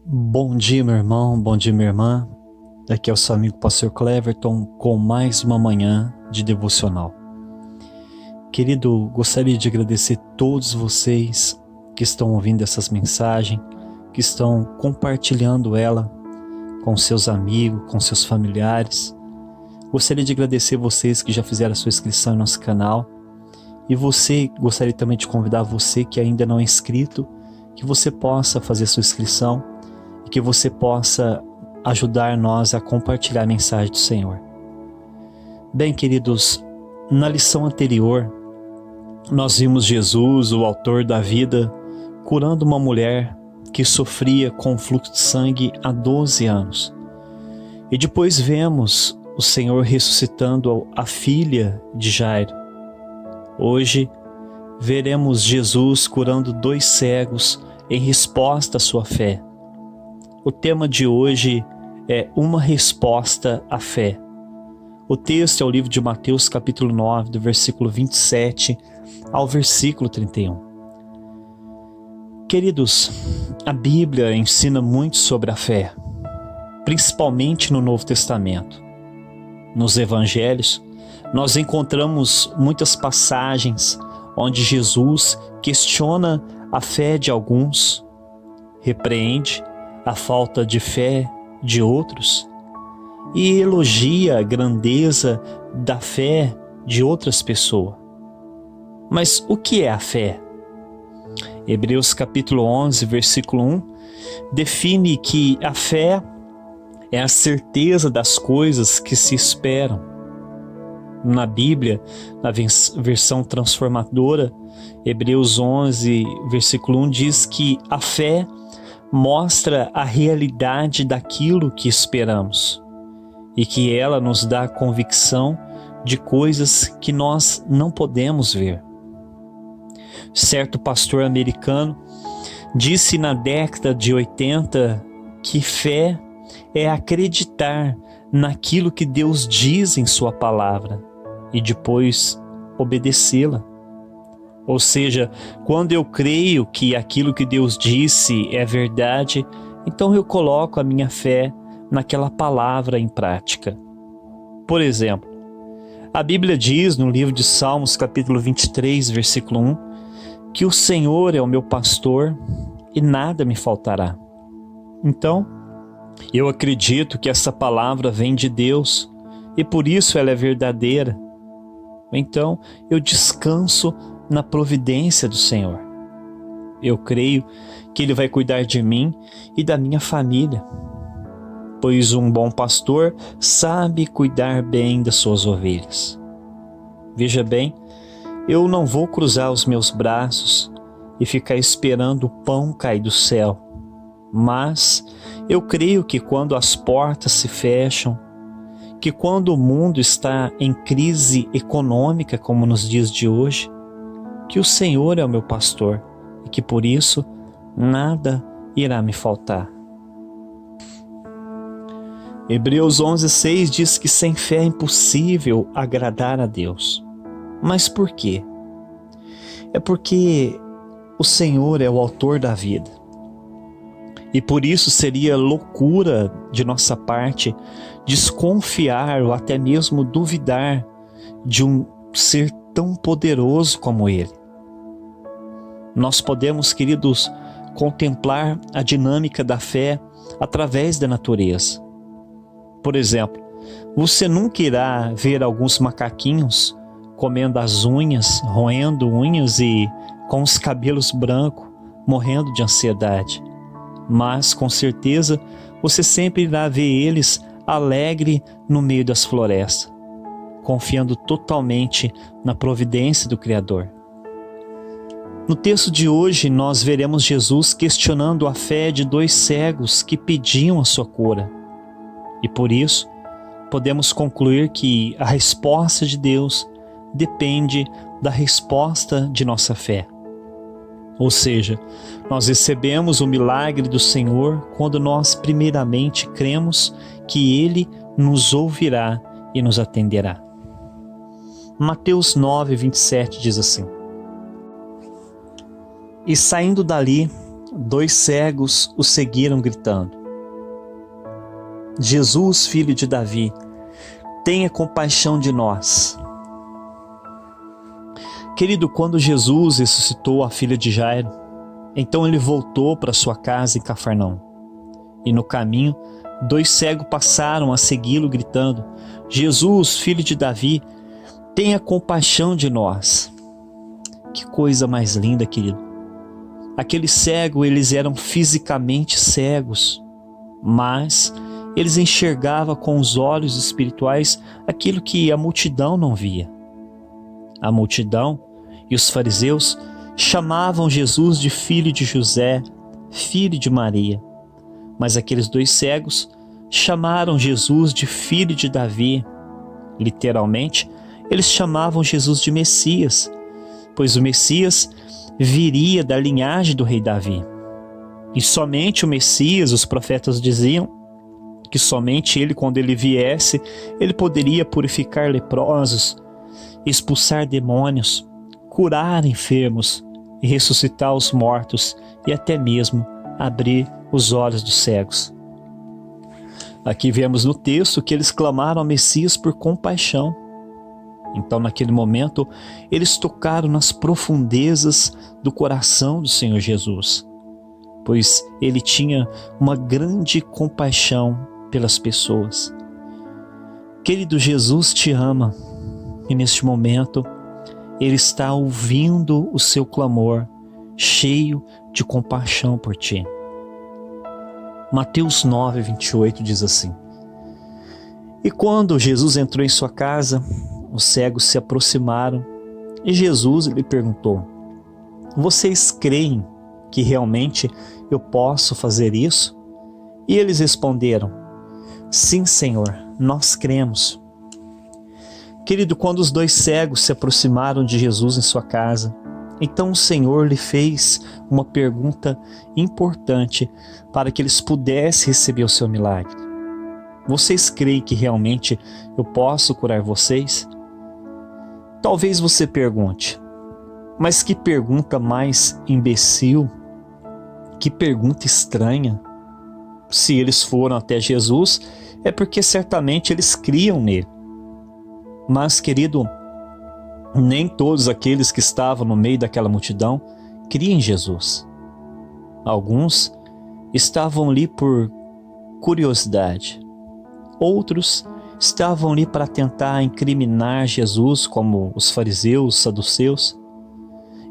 Bom dia, meu irmão, bom dia, minha irmã. Aqui é o seu amigo Pastor Cleverton com mais uma manhã de devocional. Querido, gostaria de agradecer todos vocês que estão ouvindo essas mensagens, que estão compartilhando ela com seus amigos, com seus familiares. Gostaria de agradecer vocês que já fizeram a sua inscrição no nosso canal. E gostaria também de convidar você que ainda não é inscrito, que você possa fazer a sua inscrição e que você possa ajudar nós a compartilhar a mensagem do Senhor. Bem, queridos, na lição anterior, nós vimos Jesus, o autor da vida, curando uma mulher que sofria com fluxo de sangue há 12 anos. E depois vemos o Senhor ressuscitando a filha de Jairo. Hoje, veremos Jesus curando 2 cegos em resposta à sua fé. O tema de hoje é uma resposta à fé. O texto é o livro de Mateus capítulo 9, do versículo 27 ao versículo 31. Queridos, a Bíblia ensina muito sobre a fé, principalmente no Novo Testamento. Nos Evangelhos, nós encontramos muitas passagens onde Jesus questiona a fé de alguns, repreende a falta de fé de outros e elogia a grandeza da fé de outras pessoas. Mas o que é a fé? Hebreus capítulo 11, versículo 1, define que a fé é a certeza das coisas que se esperam. Na Bíblia, na versão transformadora, Hebreus 11, versículo 1 diz que a fé mostra a realidade daquilo que esperamos e que ela nos dá a convicção de coisas que nós não podemos ver. Certo pastor americano disse na década de 80 que fé é acreditar naquilo que Deus diz em sua palavra e depois obedecê-la. Ou seja, quando eu creio que aquilo que Deus disse é verdade, então eu coloco a minha fé naquela palavra em prática. Por exemplo, a Bíblia diz no livro de Salmos capítulo 23, versículo 1, que o Senhor é o meu pastor e nada me faltará. Então, eu acredito que essa palavra vem de Deus e por isso ela é verdadeira. Então, eu descanso na providência do Senhor. Eu creio que Ele vai cuidar de mim e da minha família, pois um bom pastor sabe cuidar bem das suas ovelhas. Veja bem, eu não vou cruzar os meus braços e ficar esperando o pão cair do céu, mas eu creio que quando as portas se fecham, que quando o mundo está em crise econômica, como nos dias de hoje, que o Senhor é o meu pastor e que por isso nada irá me faltar. Hebreus 11:6 diz que sem fé é impossível agradar a Deus. Mas por quê? É porque o Senhor é o autor da vida. E por isso seria loucura de nossa parte desconfiar ou até mesmo duvidar de um ser tão poderoso como Ele. Nós podemos, queridos, contemplar a dinâmica da fé através da natureza. Por exemplo, você nunca irá ver alguns macaquinhos comendo as unhas, roendo unhas e com os cabelos brancos, morrendo de ansiedade. Mas, com certeza, você sempre irá ver eles alegre no meio das florestas, confiando totalmente na providência do Criador. No texto de hoje, nós veremos Jesus questionando a fé de 2 cegos que pediam a sua cura. E por isso, podemos concluir que a resposta de Deus depende da resposta de nossa fé. Ou seja, nós recebemos o milagre do Senhor quando nós primeiramente cremos que Ele nos ouvirá e nos atenderá. Mateus 9, 27 diz assim: E saindo dali, 2 cegos o seguiram gritando: Jesus, filho de Davi, tenha compaixão de nós. Querido, quando Jesus ressuscitou a filha de Jairo, então ele voltou para sua casa em Cafarnaum. E no caminho, 2 cegos passaram a segui-lo gritando: Jesus, filho de Davi, tenha compaixão de nós. Que coisa mais linda, querido. Aqueles cegos, eles eram fisicamente cegos, mas eles enxergavam com os olhos espirituais aquilo que a multidão não via. A multidão e os fariseus chamavam Jesus de filho de José, filho de Maria. Mas aqueles 2 cegos chamaram Jesus de filho de Davi. Literalmente, eles chamavam Jesus de Messias, pois o Messias viria da linhagem do rei Davi. E somente o Messias, os profetas diziam que somente ele, quando ele viesse, ele poderia purificar leprosos, expulsar demônios, curar enfermos e ressuscitar os mortos e até mesmo abrir os olhos dos cegos. Aqui vemos no texto que eles clamaram ao Messias por compaixão. Então, naquele momento, eles tocaram nas profundezas do coração do Senhor Jesus, pois ele tinha uma grande compaixão pelas pessoas. Querido, Jesus te ama e neste momento ele está ouvindo o seu clamor, cheio de compaixão por ti. Mateus 9:28 diz assim: E quando Jesus entrou em sua casa, os cegos se aproximaram e Jesus lhe perguntou: Vocês creem que realmente eu posso fazer isso? E eles responderam: Sim, Senhor, nós cremos. Querido, quando os 2 cegos se aproximaram de Jesus em sua casa, então o Senhor lhe fez uma pergunta importante para que eles pudessem receber o seu milagre. Vocês creem que realmente eu posso curar vocês? Talvez você pergunte: mas que pergunta mais imbecil, que pergunta estranha. Se eles foram até Jesus, é porque certamente eles criam nele. Mas, querido, nem todos aqueles que estavam no meio daquela multidão criam em Jesus. Alguns estavam ali por curiosidade. Outros estavam ali para tentar incriminar Jesus, como os fariseus, os saduceus.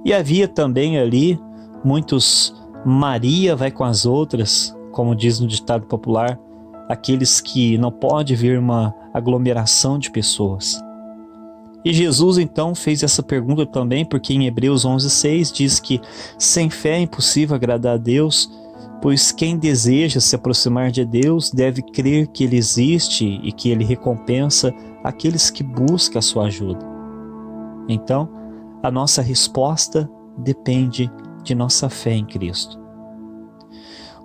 E havia também ali muitos Maria vai com as outras, como diz no ditado popular, aqueles que não pode ver uma aglomeração de pessoas. E Jesus então fez essa pergunta também, porque em Hebreus 11:6 diz que sem fé é impossível agradar a Deus, pois quem deseja se aproximar de Deus deve crer que Ele existe e que Ele recompensa aqueles que buscam a sua ajuda. Então, a nossa resposta depende de nossa fé em Cristo.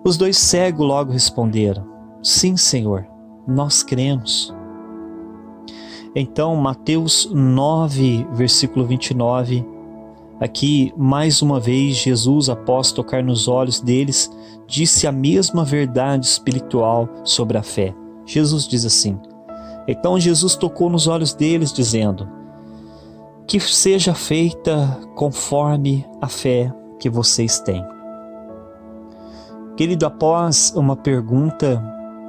Os 2 cegos logo responderam: Sim, Senhor, nós cremos. Então, Mateus 9, versículo 29, aqui mais uma vez Jesus, após tocar nos olhos deles, disse a mesma verdade espiritual sobre a fé. Jesus diz assim: Então Jesus tocou nos olhos deles, dizendo: Que seja feita conforme a fé que vocês têm. Querido, após uma pergunta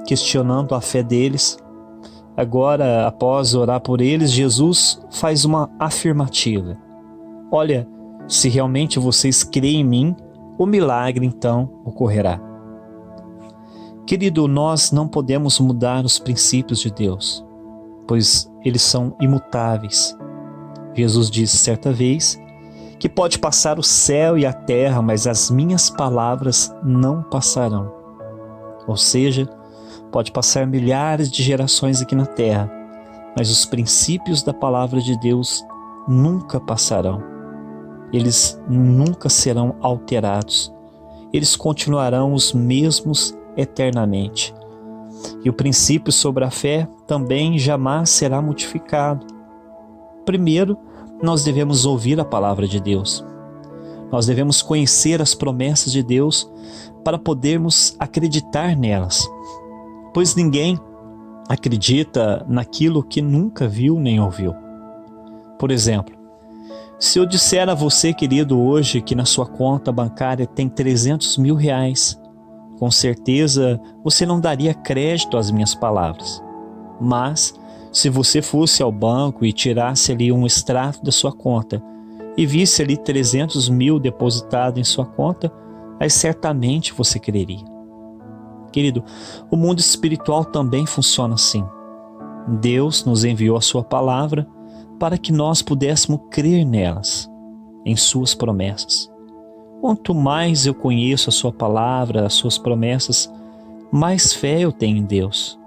questionando a fé deles, agora, após orar por eles, Jesus faz uma afirmativa: Olha, se realmente vocês creem em mim, o milagre então ocorrerá. Querido, nós não podemos mudar os princípios de Deus, pois eles são imutáveis. Jesus disse certa vez que pode passar o céu e a terra, mas as minhas palavras não passarão. Ou seja, pode passar milhares de gerações aqui na terra, mas os princípios da palavra de Deus nunca passarão. Eles nunca serão alterados. Eles continuarão os mesmos eternamente. E o princípio sobre a fé também jamais será modificado. Primeiro, nós devemos ouvir a palavra de Deus. Nós devemos conhecer as promessas de Deus para podermos acreditar nelas, pois ninguém acredita naquilo que nunca viu nem ouviu. Por exemplo, se eu disser a você, querido, hoje que na sua conta bancária tem 300 mil reais, com certeza você não daria crédito às minhas palavras. Mas, se você fosse ao banco e tirasse ali um extrato da sua conta e visse ali 300 mil depositado em sua conta, aí certamente você creria. Querido, o mundo espiritual também funciona assim. Deus nos enviou a sua palavra para que nós pudéssemos crer nelas, em suas promessas. Quanto mais eu conheço a sua palavra, as suas promessas, mais fé eu tenho em Deus.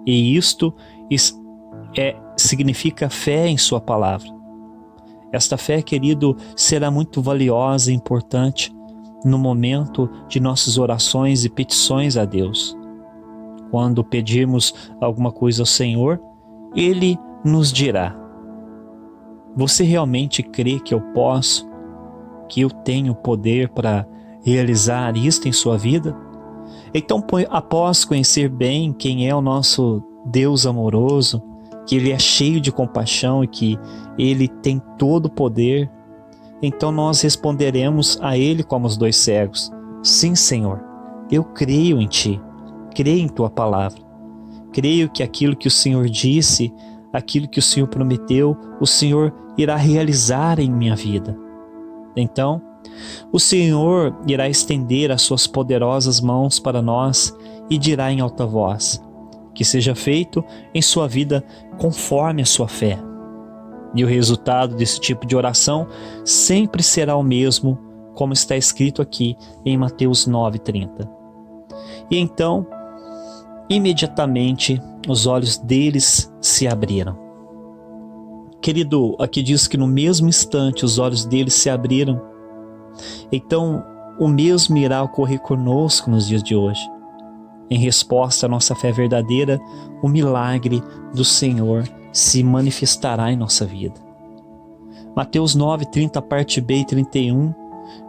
E isto significa fé em sua palavra. Esta fé, querido, será muito valiosa e importante no momento de nossas orações e petições a Deus. Quando pedirmos alguma coisa ao Senhor, Ele nos dirá: você realmente crê que eu posso, que eu tenho poder para realizar isto em sua vida? Então, após conhecer bem quem é o nosso Deus amoroso, que Ele é cheio de compaixão e que Ele tem todo o poder, então nós responderemos a Ele como os dois cegos: sim, Senhor, eu creio em Ti, creio em Tua palavra, creio que aquilo que o Senhor disse, aquilo que o Senhor prometeu, o Senhor irá realizar em minha vida. Então, o Senhor irá estender as suas poderosas mãos para nós e dirá em alta voz: que seja feito em sua vida conforme a sua fé. E o resultado desse tipo de oração sempre será o mesmo, como está escrito aqui em Mateus 9:30. E então, imediatamente, os olhos deles se abriram. Querido, aqui diz que no mesmo instante os olhos deles se abriram. Então, o mesmo irá ocorrer conosco nos dias de hoje. Em resposta à nossa fé verdadeira, o milagre do Senhor se manifestará em nossa vida. Mateus 9:30, parte B e 31,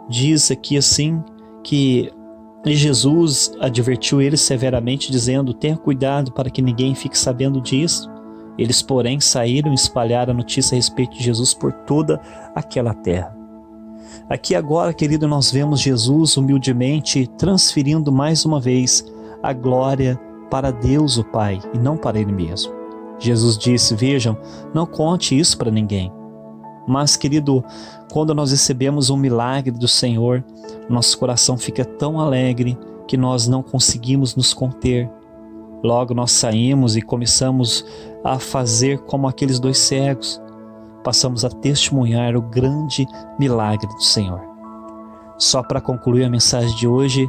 diz aqui assim que Jesus advertiu eles severamente, dizendo: tenha cuidado para que ninguém fique sabendo disso. Eles, porém, saíram e espalharam a notícia a respeito de Jesus por toda aquela terra. Aqui agora, querido, nós vemos Jesus humildemente transferindo mais uma vez a glória para Deus o Pai e não para Ele mesmo. Jesus disse: vejam, não conte isso para ninguém. Mas, querido, quando nós recebemos um milagre do Senhor, nosso coração fica tão alegre que nós não conseguimos nos conter. Logo nós saímos e começamos a fazer como aqueles dois cegos. Passamos a testemunhar o grande milagre do Senhor. Só para concluir a mensagem de hoje,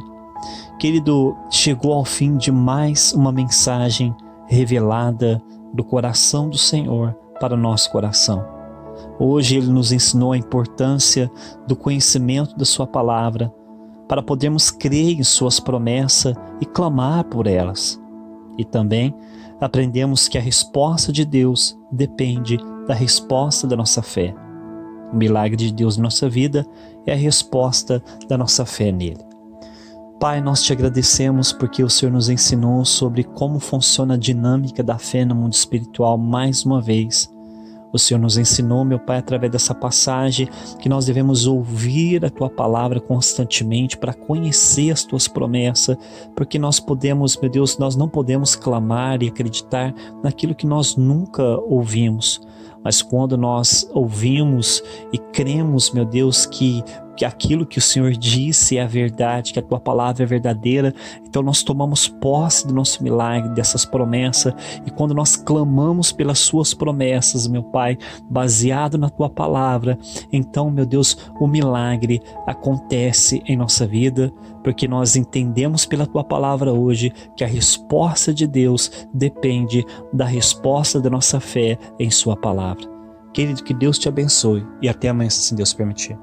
querido, chegou ao fim de mais uma mensagem revelada do coração do Senhor para o nosso coração. Hoje Ele nos ensinou a importância do conhecimento da Sua palavra, para podermos crer em Suas promessas e clamar por elas. E também aprendemos que a resposta de Deus depende da resposta da nossa fé. O milagre de Deus na nossa vida é a resposta da nossa fé nele. Pai, nós te agradecemos porque o Senhor nos ensinou sobre como funciona a dinâmica da fé no mundo espiritual mais uma vez. O Senhor nos ensinou, meu Pai, através dessa passagem, que nós devemos ouvir a Tua palavra constantemente para conhecer as Tuas promessas, porque nós podemos, meu Deus, nós não podemos clamar e acreditar naquilo que nós nunca ouvimos. Mas quando nós ouvimos e cremos, meu Deus, que aquilo que o Senhor disse é a verdade, que a Tua palavra é verdadeira, então nós tomamos posse do nosso milagre, dessas promessas, e quando nós clamamos pelas Suas promessas, meu Pai, baseado na Tua palavra, então, meu Deus, o milagre acontece em nossa vida, porque nós entendemos pela Tua palavra hoje que a resposta de Deus depende da resposta da nossa fé em Sua palavra. Querido, que Deus te abençoe e até amanhã, se Deus permitir.